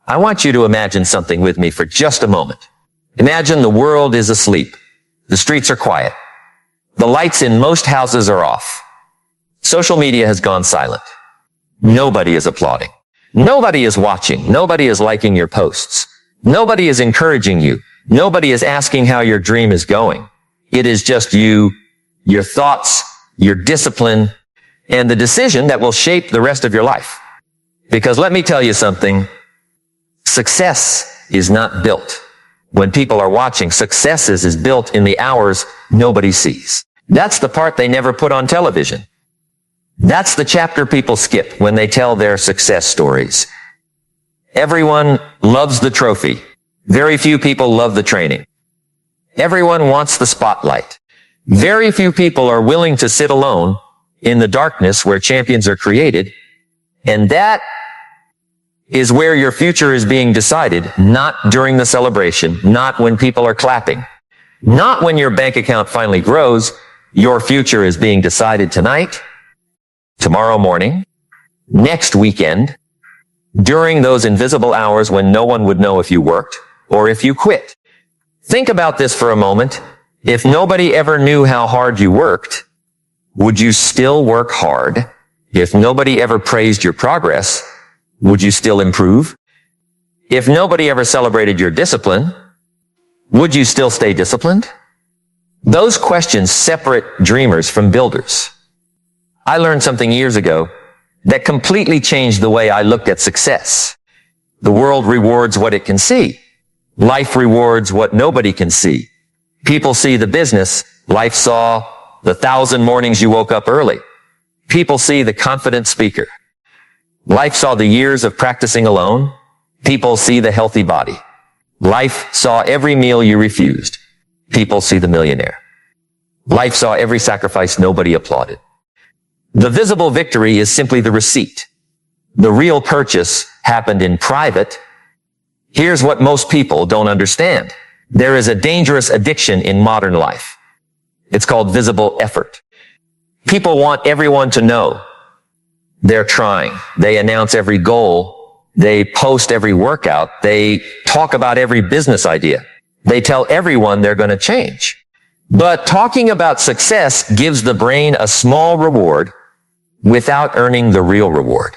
I want you to imagine something with me for just a moment. Imagine the world is asleep. The streets are quiet. The lights in most houses are off. Social media has gone silent. Nobody is applauding. Nobody is watching. Nobody is liking your posts. Nobody is encouraging you. Nobody is asking how your dream is going. It is just you, your thoughts, your discipline, and the decision that will shape the rest of your life. Because let me tell you something, success is not built when people are watching. Success is built in the hours nobody sees. That's the part they never put on television. That's the chapter people skip when they tell their success stories. Everyone loves the trophy. Very few people love the training. Everyone wants the spotlight. Very few people are willing to sit alone in the darkness where champions are created. And that is where your future is being decided, not during the celebration, not when people are clapping, not when your bank account finally grows. Your future is being decided tonight, tomorrow morning, next weekend, during those invisible hours when no one would know if you worked or if you quit. Think about this for a moment. If nobody ever knew how hard you worked, would you still work hard? If nobody ever praised your progress, would you still improve? If nobody ever celebrated your discipline, would you still stay disciplined? Those questions separate dreamers from builders. I learned something years ago that completely changed the way I looked at success. The world rewards what it can see. Life rewards what nobody can see. People see the business. Life saw the 1,000 mornings you woke up early. People see the confident speaker. Life saw the years of practicing alone. People see the healthy body. Life saw every meal you refused. People see the millionaire. Life saw every sacrifice nobody applauded. The visible victory is simply the receipt. The real purchase happened in private. Here's what most people don't understand. There is a dangerous addiction in modern life. It's called visible effort. People want everyone to know they're trying. They announce every goal. They post every workout. They talk about every business idea. They tell everyone they're going to change. But talking about success gives the brain a small reward without earning the real reward.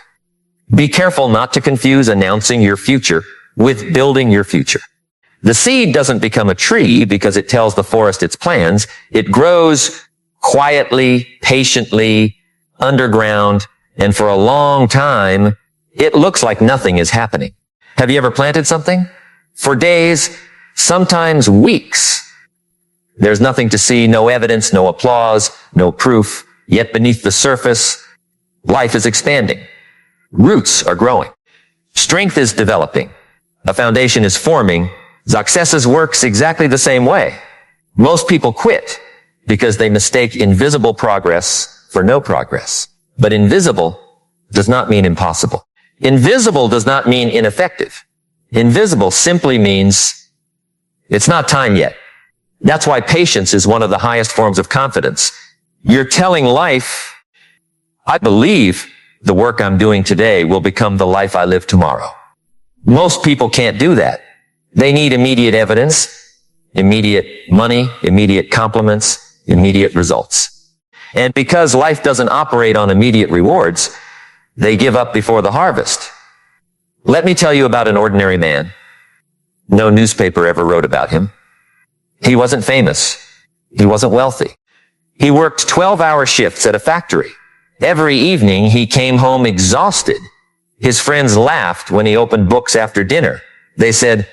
Be careful not to confuse announcing your future with building your future. The seed doesn't become a tree because it tells the forest its plans. It grows quietly, patiently, underground, and for a long time, it looks like nothing is happening. Have you ever planted something? For days, sometimes weeks. There's nothing to see, no evidence, no applause, no proof. Yet beneath the surface, life is expanding. Roots are growing. Strength is developing. A foundation is forming. Success works exactly the same way. Most people quit because they mistake invisible progress for no progress. But invisible does not mean impossible. Invisible does not mean ineffective. Invisible simply means it's not time yet. That's why patience is one of the highest forms of confidence. You're telling life, I believe the work I'm doing today will become the life I live tomorrow. Most people can't do that. They need immediate evidence, immediate money, immediate compliments, immediate results. And because life doesn't operate on immediate rewards, they give up before the harvest. Let me tell you about an ordinary man. No newspaper ever wrote about him. He wasn't famous. He wasn't wealthy. He worked 12-hour shifts at a factory. Every evening he came home exhausted. His friends laughed when he opened books after dinner. They said,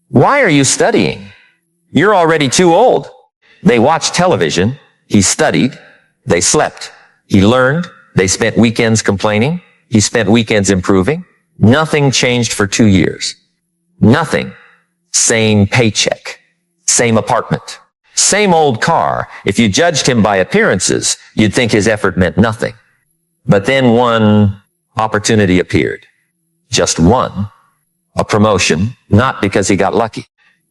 "Why are you studying? You're already too old." They watched television. He studied. They slept. He learned. They spent weekends complaining. He spent weekends improving. Nothing changed for 2 years. Nothing. Same paycheck. Same apartment. Same old car. If you judged him by appearances, you'd think his effort meant nothing. But then one opportunity appeared. Just one. A promotion. Not because he got lucky.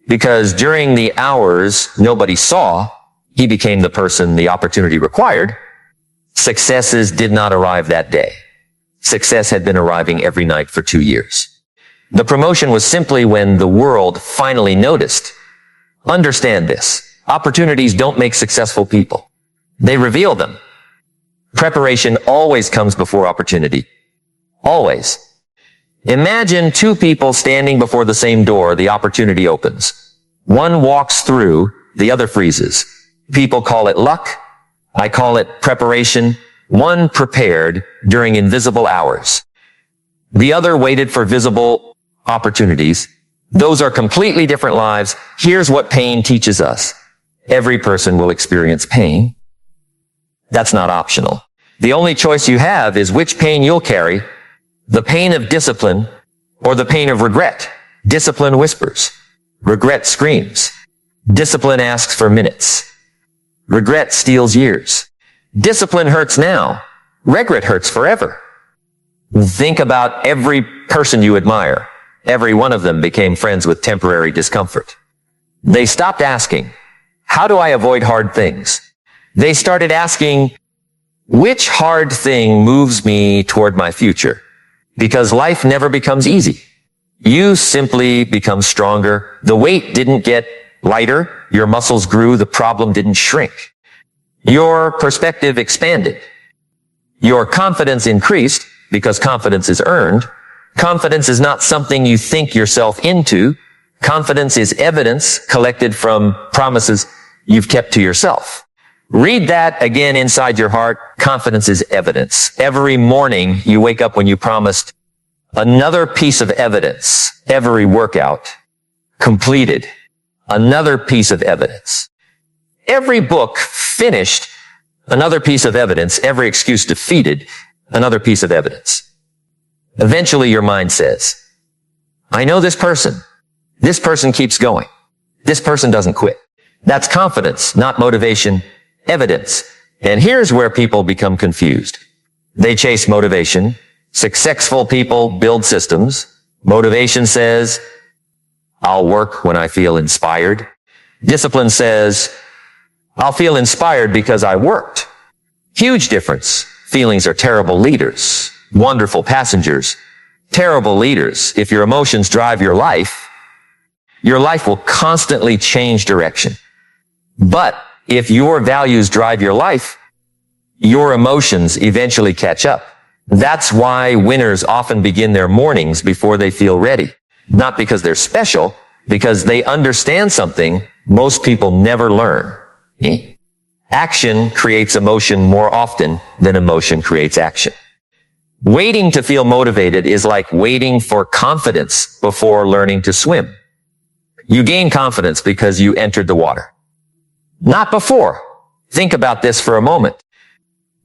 Because during the hours nobody saw, he became the person the opportunity required. Successes did not arrive that day. Success had been arriving every night for 2 years. The promotion was simply when the world finally noticed. Understand this. Opportunities don't make successful people. They reveal them. Preparation always comes before opportunity. Always. Imagine two people standing before the same door. The opportunity opens. One walks through, the other freezes. People call it luck. I call it preparation. One prepared during invisible hours. The other waited for visible opportunities. Those are completely different lives. Here's what pain teaches us. Every person will experience pain. That's not optional. The only choice you have is which pain you'll carry, the pain of discipline or the pain of regret. Discipline whispers. Regret screams. Discipline asks for minutes. Regret steals years. Discipline hurts now. Regret hurts forever. Think about every person you admire. Every one of them became friends with temporary discomfort. They stopped asking, how do I avoid hard things? They started asking, which hard thing moves me toward my future? Because life never becomes easy. You simply become stronger. The weight didn't get lighter. Your muscles grew. The problem didn't shrink. Your perspective expanded. Your confidence increased because confidence is earned. Confidence is not something you think yourself into. Confidence is evidence collected from promises you've kept to yourself. Read that again inside your heart. Confidence is evidence. Every morning you wake up when you promised another piece of evidence. Every workout completed. Another piece of evidence. Every book finished. Another piece of evidence. Every excuse defeated. Another piece of evidence. Eventually your mind says, I know this person. This person keeps going. This person doesn't quit. That's confidence, not motivation. Evidence. And here's where people become confused. They chase motivation. Successful people build systems. Motivation says, I'll work when I feel inspired. Discipline says, I'll feel inspired because I worked. Huge difference. Feelings are terrible leaders, wonderful passengers, terrible leaders. If your emotions drive your life will constantly change direction. But if your values drive your life, your emotions eventually catch up. That's why winners often begin their mornings before they feel ready. Not because they're special, because they understand something most people never learn. Action creates emotion more often than emotion creates action. Waiting to feel motivated is like waiting for confidence before learning to swim. You gain confidence because you entered the water. Not before. Think about this for a moment.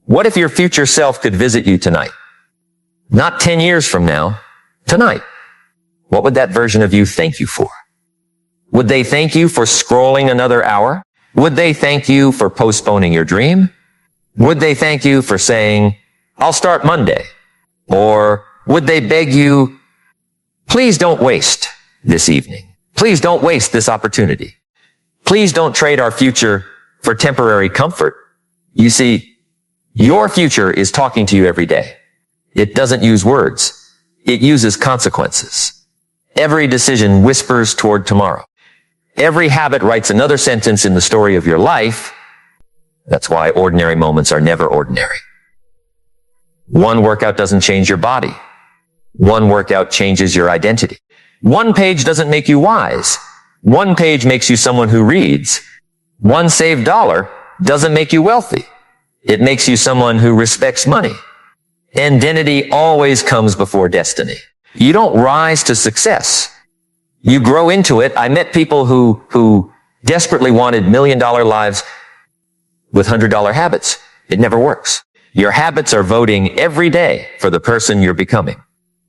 What if your future self could visit you tonight? Not 10 years from now, tonight. What would that version of you thank you for? Would they thank you for scrolling another hour? Would they thank you for postponing your dream? Would they thank you for saying, I'll start Monday? Or would they beg you, please don't waste this evening. Please don't waste this opportunity. Please don't trade our future for temporary comfort. You see, your future is talking to you every day. It doesn't use words. It uses consequences. Every decision whispers toward tomorrow. Every habit writes another sentence in the story of your life. That's why ordinary moments are never ordinary. One workout doesn't change your body. One workout changes your identity. One page doesn't make you wise. One page makes you someone who reads. One saved dollar doesn't make you wealthy. It makes you someone who respects money. Identity always comes before destiny. You don't rise to success. You grow into it. I met people who desperately wanted $1 million lives with $100 habits. It never works. Your habits are voting every day for the person you're becoming.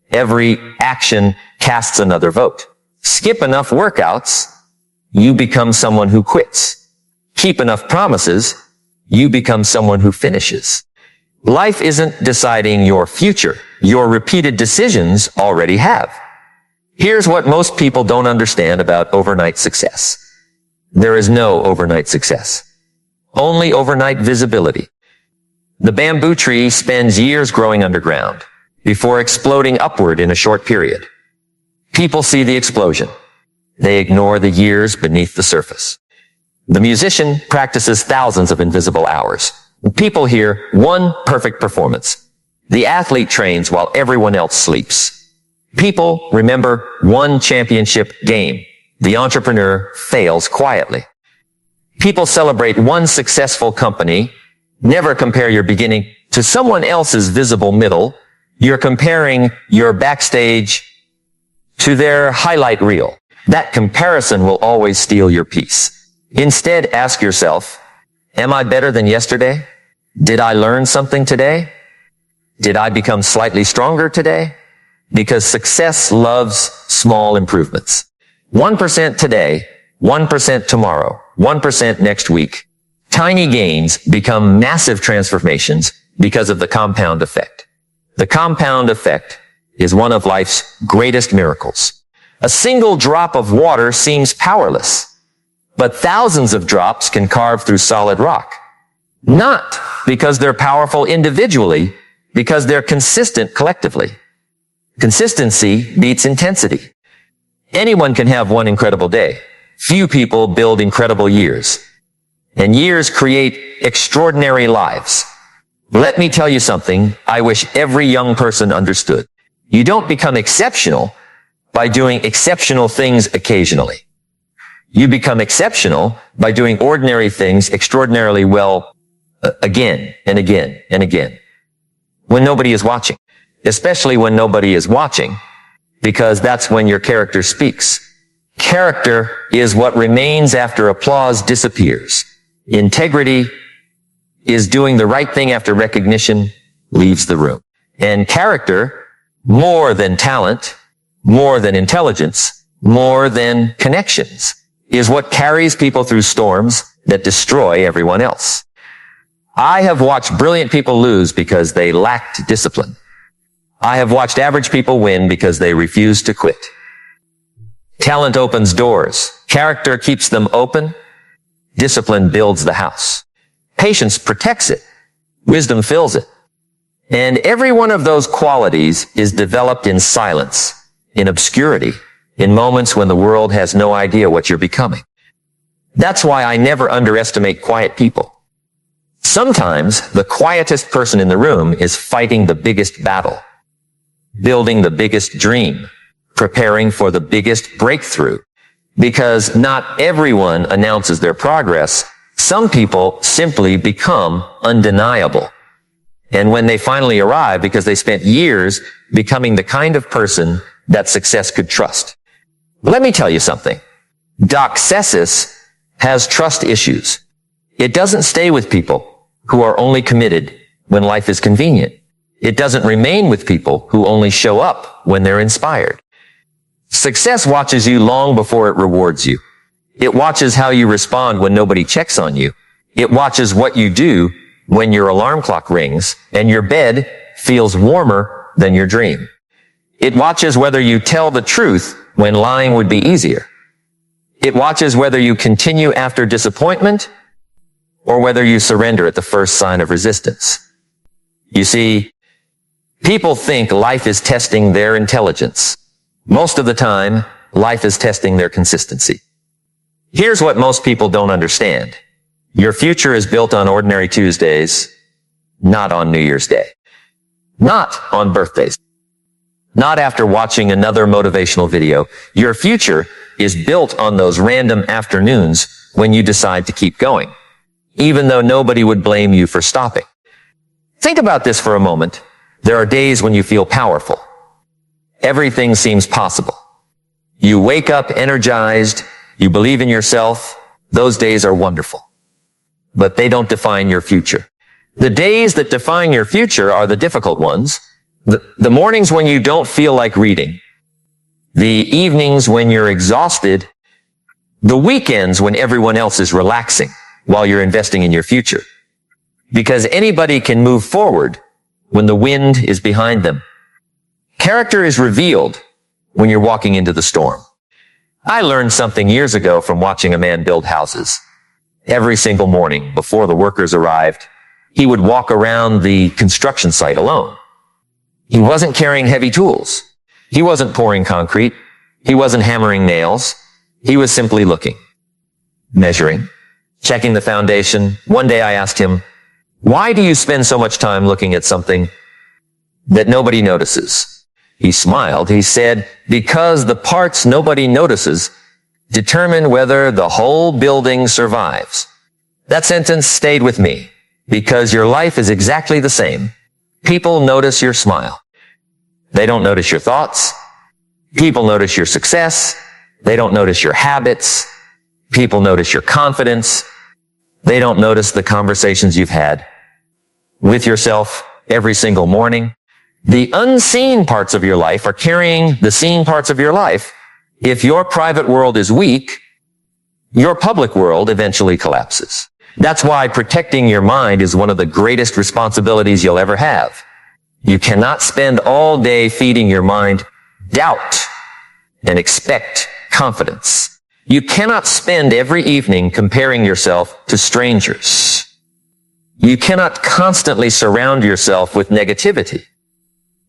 Every action casts another vote. Skip enough workouts, you become someone who quits. Keep enough promises, you become someone who finishes. Life isn't deciding your future. Your repeated decisions already have. Here's what most people don't understand about overnight success. There is no overnight success. Only overnight visibility. The bamboo tree spends years growing underground before exploding upward in a short period. People see the explosion. They ignore the years beneath the surface. The musician practices thousands of invisible hours. People hear one perfect performance. The athlete trains while everyone else sleeps. People remember one championship game. The entrepreneur fails quietly. People celebrate one successful company. Never compare your beginning to someone else's visible middle. You're comparing your backstage to their highlight reel. That comparison will always steal your peace. Instead, ask yourself, am I better than yesterday? Did I learn something today? Did I become slightly stronger today? Because success loves small improvements. 1% today, 1% tomorrow, 1% next week. Tiny gains become massive transformations because of the compound effect. The compound effect is one of life's greatest miracles. A single drop of water seems powerless, but thousands of drops can carve through solid rock. Not because they're powerful individually, because they're consistent collectively. Consistency beats intensity. Anyone can have one incredible day. Few people build incredible years. And years create extraordinary lives. Let me tell you something I wish every young person understood. You don't become exceptional by doing exceptional things occasionally. You become exceptional by doing ordinary things extraordinarily well again and again and again. When nobody is watching. Especially when nobody is watching, because that's when your character speaks. Character is what remains after applause disappears. Integrity is doing the right thing after recognition leaves the room. And character, more than talent, more than intelligence, more than connections, is what carries people through storms that destroy everyone else. I have watched brilliant people lose because they lacked discipline. I have watched average people win because they refuse to quit. Talent opens doors. Character keeps them open. Discipline builds the house. Patience protects it. Wisdom fills it. And every one of those qualities is developed in silence, in obscurity, in moments when the world has no idea what you're becoming. That's why I never underestimate quiet people. Sometimes the quietest person in the room is fighting the biggest battle, building the biggest dream, preparing for the biggest breakthrough. Because not everyone announces their progress. Some people simply become undeniable. And when they finally arrive, because they spent years becoming the kind of person that success could trust. Let me tell you something. Doxesis has trust issues. It doesn't stay with people who are only committed when life is convenient. It doesn't remain with people who only show up when they're inspired. Success watches you long before it rewards you. It watches how you respond when nobody checks on you. It watches what you do when your alarm clock rings and your bed feels warmer than your dream. It watches whether you tell the truth when lying would be easier. It watches whether you continue after disappointment or whether you surrender at the first sign of resistance. You see, people think life is testing their intelligence. Most of the time, life is testing their consistency. Here's what most people don't understand. Your future is built on ordinary Tuesdays, not on New Year's Day. Not on birthdays. Not after watching another motivational video. Your future is built on those random afternoons when you decide to keep going, even though nobody would blame you for stopping. Think about this for a moment. There are days when you feel powerful. Everything seems possible. You wake up energized. You believe in yourself. Those days are wonderful. But they don't define your future. The days that define your future are the difficult ones. The mornings when you don't feel like reading. The evenings when you're exhausted. The weekends when everyone else is relaxing while you're investing in your future. Because anybody can move forward when the wind is behind them. Character is revealed when you're walking into the storm. I learned something years ago from watching a man build houses. Every single morning before the workers arrived, he would walk around the construction site alone. He wasn't carrying heavy tools. He wasn't pouring concrete. He wasn't hammering nails. He was simply looking, measuring, checking the foundation. One day I asked him, "Why do you spend so much time looking at something that nobody notices?" He smiled. He said, "Because the parts nobody notices determine whether the whole building survives." That sentence stayed with me, because your life is exactly the same. People notice your smile. They don't notice your thoughts. People notice your success. They don't notice your habits. People notice your confidence. They don't notice the conversations you've had with yourself every single morning. The unseen parts of your life are carrying the seen parts of your life. If your private world is weak, your public world eventually collapses. That's why protecting your mind is one of the greatest responsibilities you'll ever have. You cannot spend all day feeding your mind doubt and expect confidence. You cannot spend every evening comparing yourself to strangers. You cannot constantly surround yourself with negativity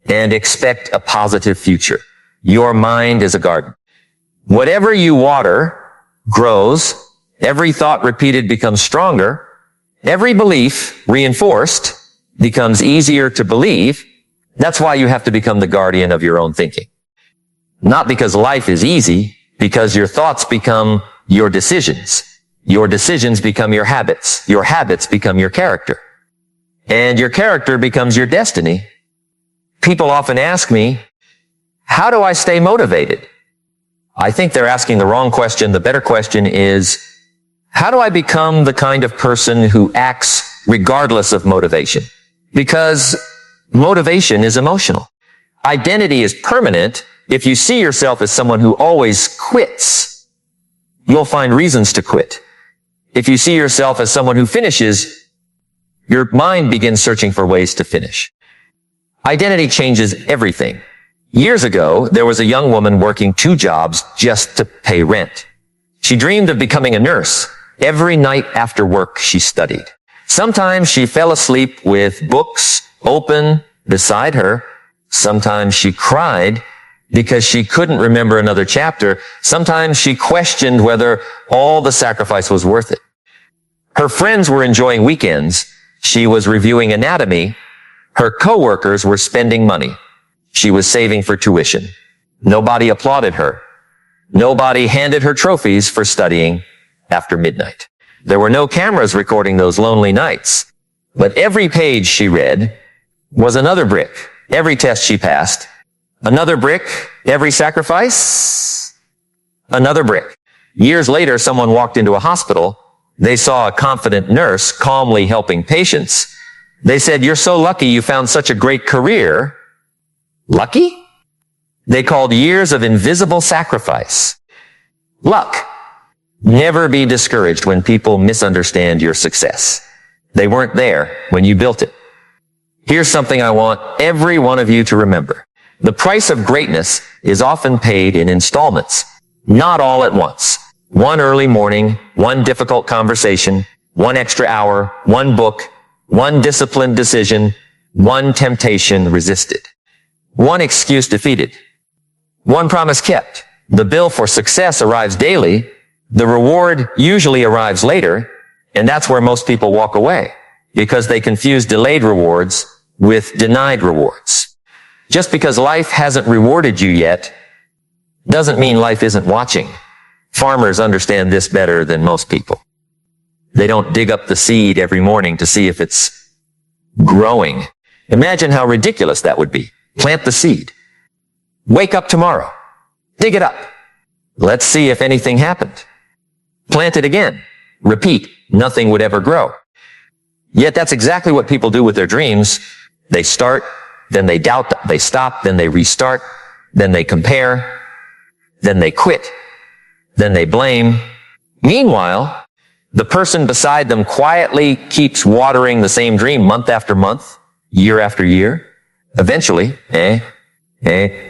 and expect a positive future. Your mind is a garden. Whatever you water grows. Every thought repeated becomes stronger. Every belief reinforced becomes easier to believe. That's why you have to become the guardian of your own thinking. Not because life is easy, because your thoughts become your decisions. Your decisions become your habits. Your habits become your character. And your character becomes your destiny. People often ask me, how do I stay motivated? I think they're asking the wrong question. The better question is, how do I become the kind of person who acts regardless of motivation? Because motivation is emotional. Identity is permanent. If you see yourself as someone who always quits, you'll find reasons to quit. If you see yourself as someone who finishes, your mind begins searching for ways to finish. Identity changes everything. Years ago, there was a young woman working 2 jobs just to pay rent. She dreamed of becoming a nurse. Every night after work, she studied. Sometimes she fell asleep with books open beside her. Sometimes she cried because she couldn't remember another chapter. Sometimes she questioned whether all the sacrifice was worth it. Her friends were enjoying weekends. She was reviewing anatomy. Her coworkers were spending money. She was saving for tuition. Nobody applauded her. Nobody handed her trophies for studying after midnight. There were no cameras recording those lonely nights. But every page she read was another brick. Every test she passed, another brick. Every sacrifice, another brick. Years later, someone walked into a hospital. They saw a confident nurse calmly helping patients. They said, "You're so lucky you found such a great career." Lucky? They called years of invisible sacrifice luck. Never be discouraged when people misunderstand your success. They weren't there when you built it. Here's something I want every one of you to remember. The price of greatness is often paid in installments, not all at once. One early morning, one difficult conversation, one extra hour, one book, one disciplined decision, one temptation resisted, one excuse defeated, one promise kept. The bill for success arrives daily. The reward usually arrives later, and that's where most people walk away, because they confuse delayed rewards with denied rewards. Just because life hasn't rewarded you yet doesn't mean life isn't watching. Farmers understand this better than most people. They don't dig up the seed every morning to see if it's growing. Imagine how ridiculous that would be. Plant the seed. Wake up tomorrow. Dig it up. Let's see if anything happened. Plant it again. Repeat. Nothing would ever grow. Yet that's exactly what people do with their dreams. They start, then they doubt, they stop, then they restart, then they compare, then they quit, then they blame. Meanwhile, the person beside them quietly keeps watering the same dream month after month, year after year. Eventually,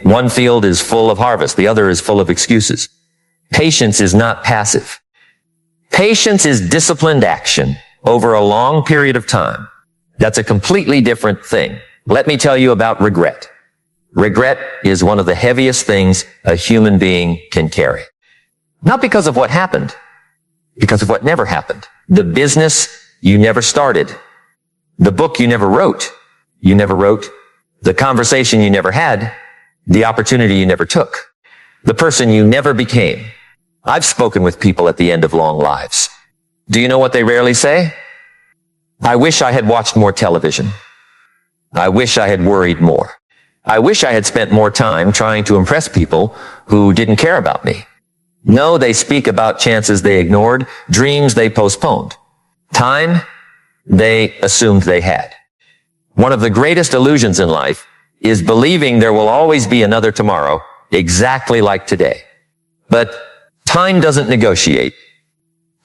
one field is full of harvest, the other is full of excuses. Patience is not passive. Patience is disciplined action over a long period of time. That's a completely different thing. Let me tell you about regret. Regret is one of the heaviest things a human being can carry. Not because of what happened, because of what never happened. The business you never started. The book you never wrote. The conversation you never had. The opportunity you never took. The person you never became. I've spoken with people at the end of long lives. Do you know what they rarely say? I wish I had watched more television. I wish I had worried more. I wish I had spent more time trying to impress people who didn't care about me. No, they speak about chances they ignored, dreams they postponed, time they assumed they had. One of the greatest illusions in life is believing there will always be another tomorrow exactly like today. But time doesn't negotiate.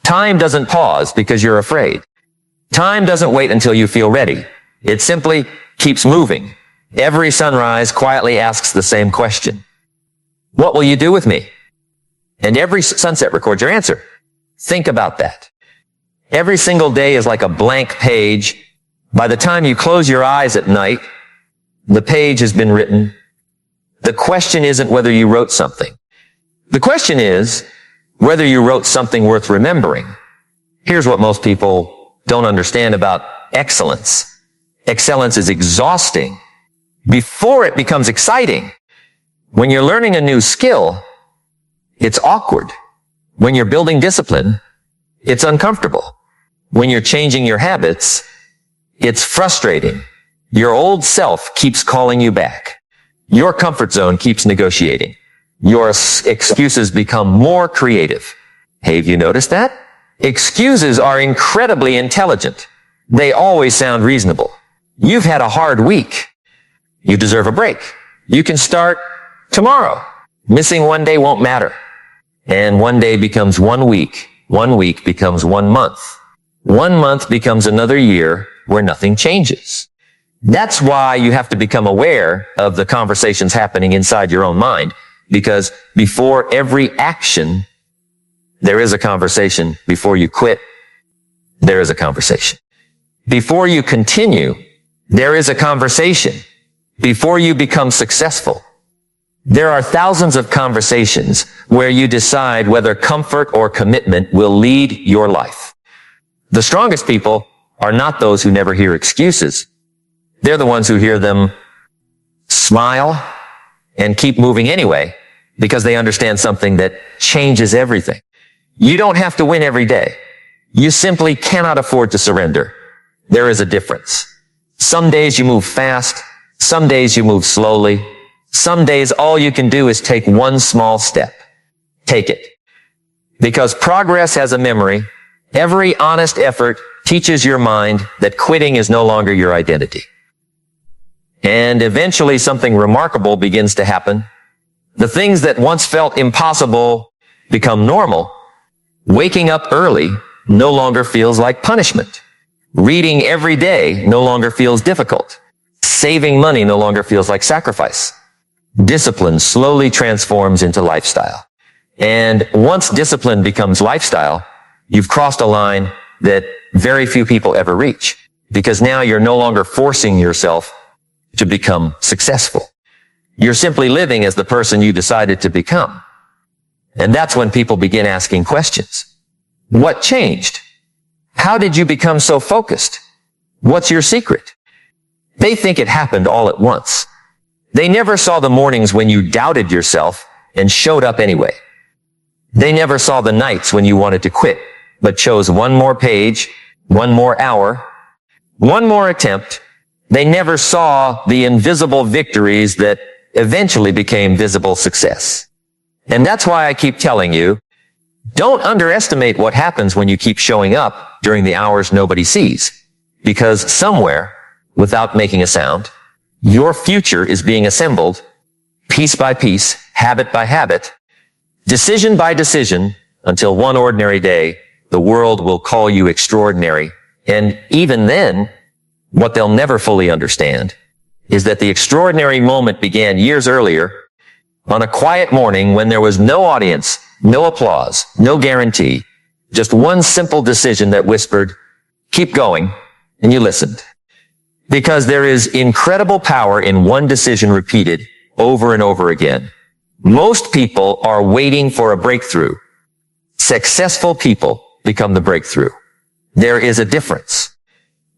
Time doesn't pause because you're afraid. Time doesn't wait until you feel ready. It simply keeps moving. Every sunrise quietly asks the same question. What will you do with me? And every sunset records your answer. Think about that. Every single day is like a blank page. By the time you close your eyes at night, the page has been written. The question isn't whether you wrote something. The question is whether you wrote something worth remembering. Here's what most people don't understand about excellence. Excellence is exhausting before it becomes exciting. When you're learning a new skill, it's awkward. When you're building discipline, it's uncomfortable. When you're changing your habits, it's frustrating. Your old self keeps calling you back. Your comfort zone keeps negotiating. Your excuses become more creative. Hey, have you noticed that? Excuses are incredibly intelligent. They always sound reasonable. You've had a hard week. You deserve a break. You can start tomorrow. Missing one day won't matter. And one day becomes 1 week. 1 week becomes 1 month. 1 month becomes another year where nothing changes. That's why you have to become aware of the conversations happening inside your own mind. Because before every action, there is a conversation. Before you quit, there is a conversation. Before you continue, there is a conversation. Before you become successful, there are thousands of conversations where you decide whether comfort or commitment will lead your life. The strongest people are not those who never hear excuses. They're the ones who hear them, smile, and keep moving anyway, because they understand something that changes everything. You don't have to win every day. You simply cannot afford to surrender. There is a difference. Some days you move fast. Some days you move slowly. Some days all you can do is take one small step. Take it. Because progress has a memory. Every honest effort teaches your mind that quitting is no longer your identity. And eventually something remarkable begins to happen. The things that once felt impossible become normal. Waking up early no longer feels like punishment. Reading every day no longer feels difficult. Saving money no longer feels like sacrifice. Discipline slowly transforms into lifestyle. And once discipline becomes lifestyle, you've crossed a line that very few people ever reach. Because now you're no longer forcing yourself to become successful. You're simply living as the person you decided to become. And that's when people begin asking questions. What changed? How did you become so focused? What's your secret? They think it happened all at once. They never saw the mornings when you doubted yourself and showed up anyway. They never saw the nights when you wanted to quit, but chose one more page, one more hour, one more attempt. They never saw the invisible victories that eventually became visible success. And that's why I keep telling you, don't underestimate what happens when you keep showing up during the hours nobody sees. Because somewhere, without making a sound, your future is being assembled piece by piece, habit by habit, decision by decision, until one ordinary day, the world will call you extraordinary. And even then, what they'll never fully understand is that the extraordinary moment began years earlier on a quiet morning when there was no audience, no applause, no guarantee, just one simple decision that whispered, keep going, and you listened. Because there is incredible power in one decision repeated over and over again. Most people are waiting for a breakthrough. Successful people become the breakthrough. There is a difference.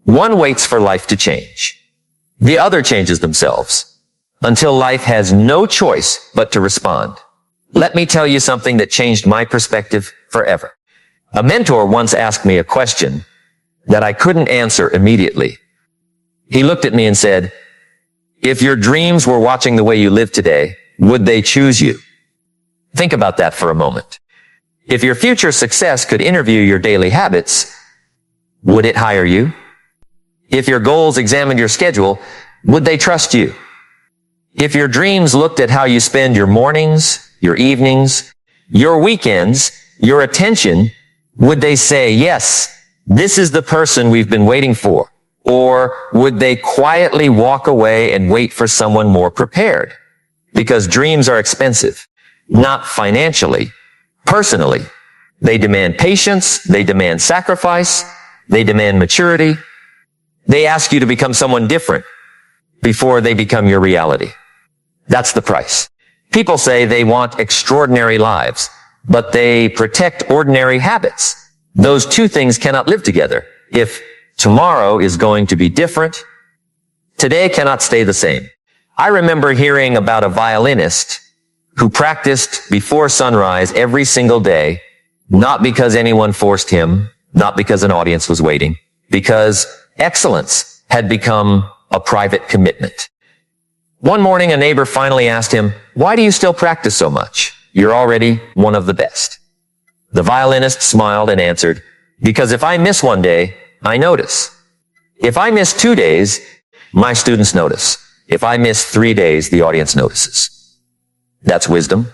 One waits for life to change. The other changes themselves until life has no choice but to respond. Let me tell you something that changed my perspective forever. A mentor once asked me a question that I couldn't answer immediately. He looked at me and said, "If your dreams were watching the way you live today, would they choose you?" Think about that for a moment. If your future success could interview your daily habits, would it hire you? If your goals examined your schedule, would they trust you? If your dreams looked at how you spend your mornings, your evenings, your weekends, your attention, would they say, "Yes, this is the person we've been waiting for"? Or would they quietly walk away and wait for someone more prepared? Because dreams are expensive, not financially, personally. They demand patience, they demand sacrifice, they demand maturity. They ask you to become someone different before they become your reality. That's the price. People say they want extraordinary lives, but they protect ordinary habits. Those two things cannot live together. If tomorrow is going to be different, today cannot stay the same. I remember hearing about a violinist who practiced before sunrise every single day, not because anyone forced him, not because an audience was waiting, because excellence had become a private commitment. One morning, a neighbor finally asked him, "Why do you still practice so much? You're already one of the best." The violinist smiled and answered, "Because if I miss one day, I notice. If I miss 2 days, my students notice. If I miss 3 days, the audience notices." That's wisdom.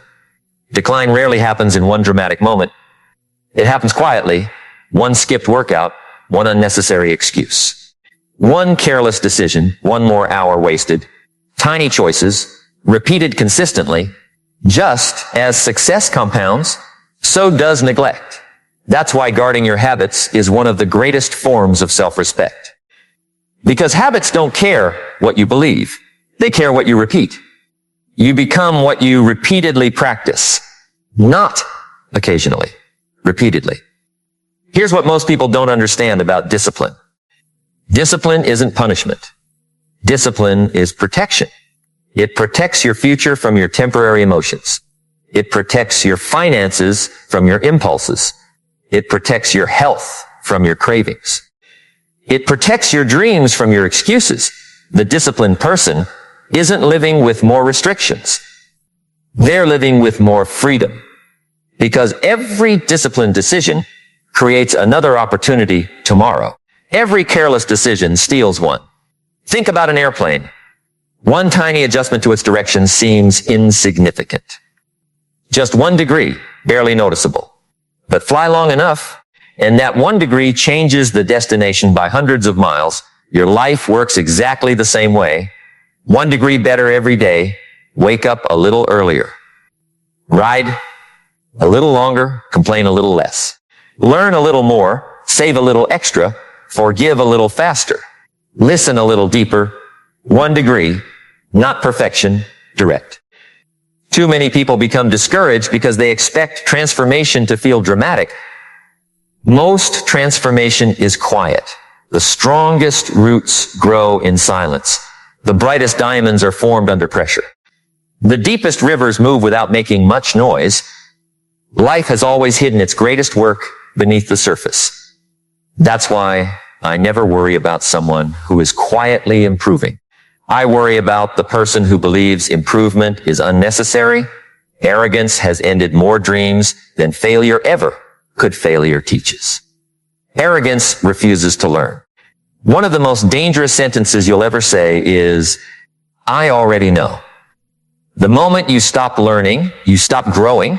Decline rarely happens in one dramatic moment. It happens quietly. One skipped workout, one unnecessary excuse. One careless decision, one more hour wasted. Tiny choices, repeated consistently. Just as success compounds, so does neglect. That's why guarding your habits is one of the greatest forms of self-respect. Because habits don't care what you believe. They care what you repeat. You become what you repeatedly practice. Not occasionally. Repeatedly. Here's what most people don't understand about discipline. Discipline isn't punishment. Discipline is protection. It protects your future from your temporary emotions. It protects your finances from your impulses. It protects your health from your cravings. It protects your dreams from your excuses. The disciplined person isn't living with more restrictions. They're living with more freedom. Because every disciplined decision creates another opportunity tomorrow. Every careless decision steals one. Think about an airplane. One tiny adjustment to its direction seems insignificant. Just 1 degree, barely noticeable. But fly long enough, and that 1 degree changes the destination by hundreds of miles. Your life works exactly the same way. 1 degree better every day. Wake up a little earlier. Ride a little longer, complain a little less. Learn a little more, save a little extra, forgive a little faster. Listen a little deeper. 1 degree, not perfection, direct. Too many people become discouraged because they expect transformation to feel dramatic. Most transformation is quiet. The strongest roots grow in silence. The brightest diamonds are formed under pressure. The deepest rivers move without making much noise. Life has always hidden its greatest work beneath the surface. That's why I never worry about someone who is quietly improving. I worry about the person who believes improvement is unnecessary. Arrogance has ended more dreams than failure ever could. Failure teaches. Arrogance refuses to learn. One of the most dangerous sentences you'll ever say is, "I already know." The moment you stop learning, you stop growing.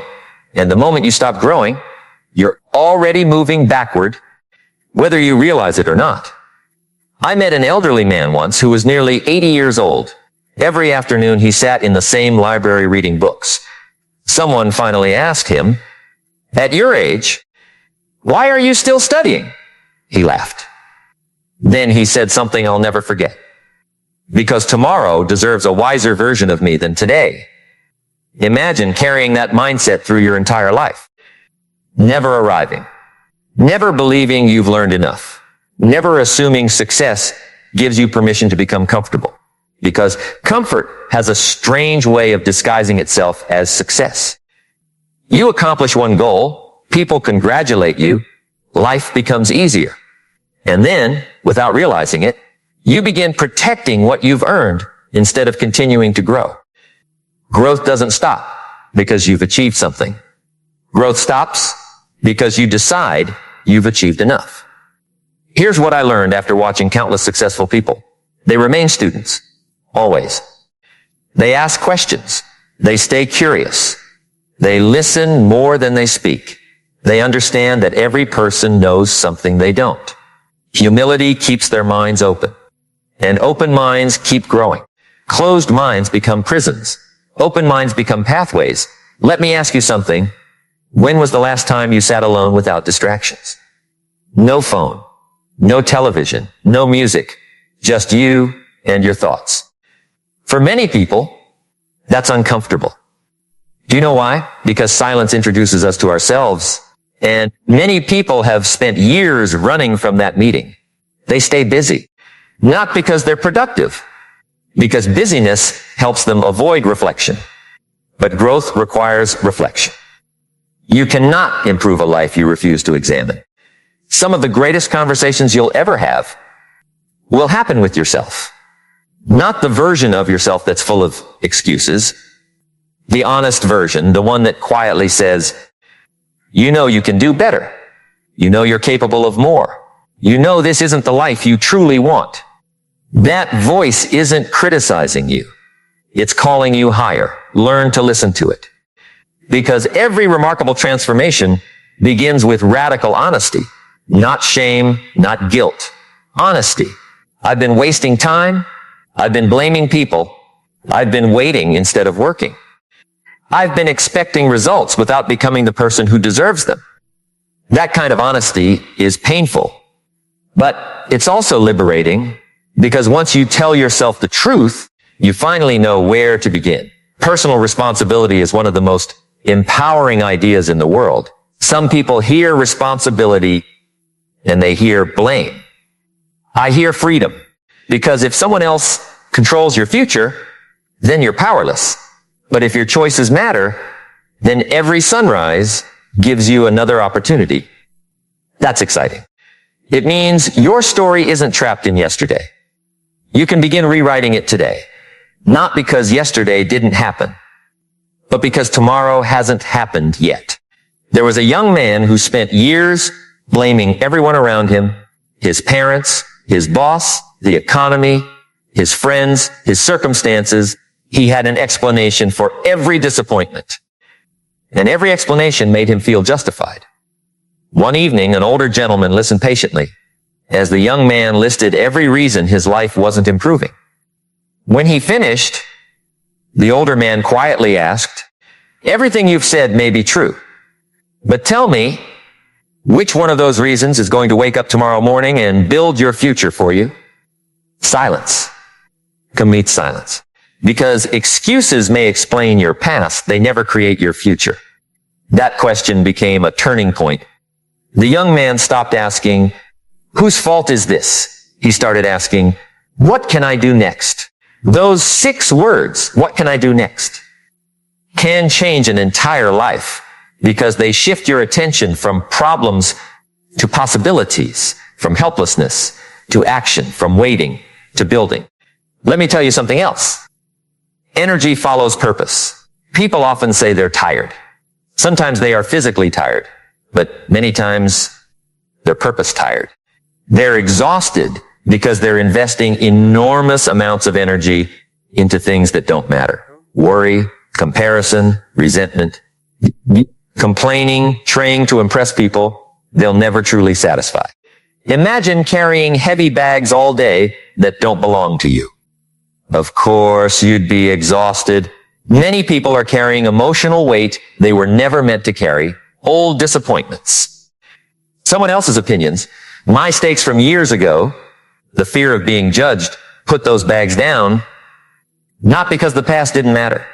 And the moment you stop growing, you're already moving backward, whether you realize it or not. I met an elderly man once who was nearly 80 years old. Every afternoon he sat in the same library reading books. Someone finally asked him, "At your age, why are you still studying?" He laughed. Then he said something I'll never forget. because tomorrow deserves a wiser version of me than today. Imagine carrying that mindset through your entire life. Never arriving. Never believing you've learned enough. Never assuming success gives you permission to become comfortable. Because comfort has a strange way of disguising itself as success. You accomplish one goal, people congratulate you, life becomes easier. And then, without realizing it, you begin protecting what you've earned instead of continuing to grow. Growth doesn't stop because you've achieved something. Growth stops because you decide you've achieved enough. Here's what I learned after watching countless successful people. They remain students. Always. They ask questions. They stay curious. They listen more than they speak. They understand that every person knows something they don't. Humility keeps their minds open. And open minds keep growing. Closed minds become prisons. Open minds become pathways. Let me ask you something. When was the last time you sat alone without distractions? No phone, no television, no music, just you and your thoughts. For many people, that's uncomfortable. Do you know why? Because silence introduces us to ourselves. And many people have spent years running from that meeting. They stay busy. Not because they're productive, because busyness helps them avoid reflection. But growth requires reflection. You cannot improve a life you refuse to examine. Some of the greatest conversations you'll ever have will happen with yourself. Not the version of yourself that's full of excuses. The honest version, the one that quietly says, you know you can do better. You know you're capable of more. You know this isn't the life you truly want. That voice isn't criticizing you. It's calling you higher. Learn to listen to it. Because every remarkable transformation begins with radical honesty. Not shame, not guilt. Honesty. I've been wasting time. I've been blaming people. I've been waiting instead of working. I've been expecting results without becoming the person who deserves them. That kind of honesty is painful, but it's also liberating because once you tell yourself the truth, you finally know where to begin. Personal responsibility is one of the most empowering ideas in the world. Some people hear responsibility and they hear blame. I hear freedom because if someone else controls your future, then you're powerless. But if your choices matter, then every sunrise gives you another opportunity. That's exciting. It means your story isn't trapped in yesterday. You can begin rewriting it today. Not because yesterday didn't happen, but because tomorrow hasn't happened yet. There was a young man who spent years blaming everyone around him, his parents, his boss, the economy, his friends, his circumstances. He had an explanation for every disappointment. And every explanation made him feel justified. One evening, an older gentleman listened patiently as the young man listed every reason his life wasn't improving. When he finished, the older man quietly asked, everything you've said may be true, but tell me, which one of those reasons is going to wake up tomorrow morning and build your future for you? Silence. Complete silence. Because excuses may explain your past, they never create your future. That question became a turning point. The young man stopped asking, whose fault is this? He started asking, what can I do next? Those 6 words, what can I do next, can change an entire life because they shift your attention from problems to possibilities, from helplessness to action, from waiting to building. Let me tell you something else. Energy follows purpose. People often say they're tired. Sometimes they are physically tired, but many times they're purpose tired. They're exhausted because they're investing enormous amounts of energy into things that don't matter. Worry, comparison, resentment, complaining, trying to impress people, they'll never truly satisfy. Imagine carrying heavy bags all day that don't belong to you. Of course, you'd be exhausted. Many people are carrying emotional weight they were never meant to carry, old disappointments. Someone else's opinions, my mistakes from years ago, the fear of being judged, put those bags down, not because the past didn't matter,